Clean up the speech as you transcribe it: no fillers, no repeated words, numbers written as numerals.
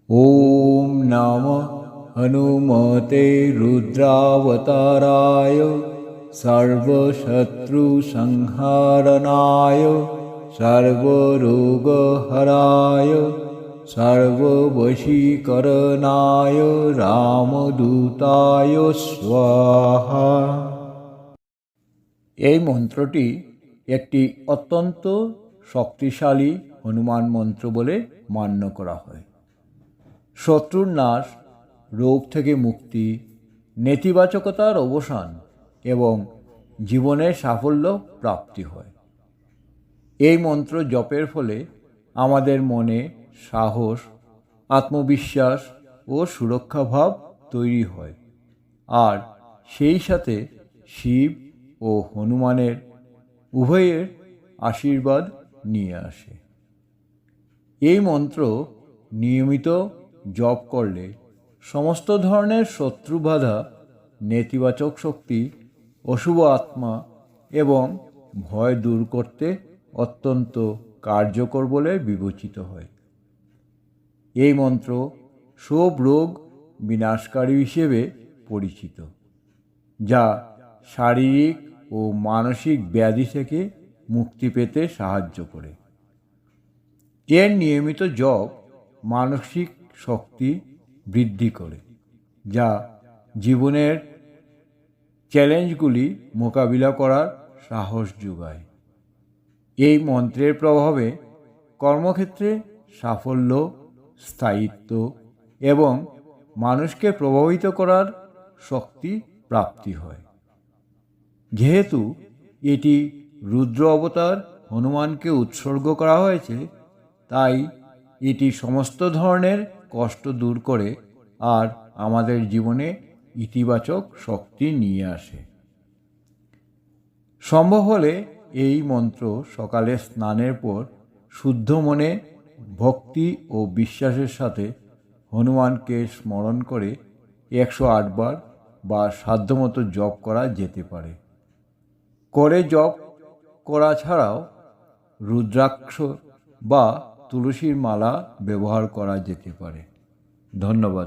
ॐ नमः हनुमते रुद्रावताराय सर्वशत्रुसंहारणाय सर्वरोगहराय सर्ववशीकरणाय রামদূতায় স্বাহা। এই মন্ত্রটি একটি অত্যন্ত শক্তিশালী হনুমান মন্ত্র বলে মান্য করা হয়। শত্রুর নাশ, রোগ থেকে মুক্তি, নেতিবাচকতার অবসান এবং জীবনের সাফল্য প্রাপ্তি হয়। এই মন্ত্র জপের ফলে আমাদের মনে সাহস, আত্মবিশ্বাস ও সুরক্ষাভাব তৈরি হয়, আর সেই সাথে শিব ও হনুমানের উভয়ের আশীর্বাদ নিয়ে আসে। এই মন্ত্র নিয়মিত জপ করলে সমস্ত ধরনের শত্রু বাধা, নেতিবাচক শক্তি, অশুভ আত্মা এবং ভয় দূর করতে অত্যন্ত কার্যকর বলে বিবেচিত হয়। এই মন্ত্র সব রোগ বিনাশকারী হিসেবে পরিচিত, যা শারীরিক ও মানসিক ব্যাধি থেকে মুক্তি পেতে সাহায্য করে। এর নিয়মিত জপ মানসিক শক্তি বৃদ্ধি করে, যা জীবনের চ্যালেঞ্জগুলি মোকাবিলা করার সাহস যোগায়। এই মন্ত্রের প্রভাবে কর্মক্ষেত্রে সাফল্য, স্থায়িত্ব এবং মানুষকে প্রভাবিত করার শক্তি প্রাপ্তি হয়। যেহেতু এটি রুদ্র অবতার হনুমানকে উৎসর্গ করা হয়েছে, তাই এটি সমস্ত ধরনের কষ্ট দূর করে আর আমাদের জীবনে ইতিবাচক শক্তি নিয়ে আসে। সম্ভব হলে এই মন্ত্র সকালে স্নানের পর শুদ্ধ মনে, ভক্তি ও বিশ্বাসের সাথে হনুমানকে স্মরণ করে 108 বার বা সাধ্যমতো জপ করা যেতে পারে। জপ করা ছাড়াও রুদ্রাক্ষ বা তুলসীর মালা ব্যবহার করা যেতে পারে। ধন্যবাদ।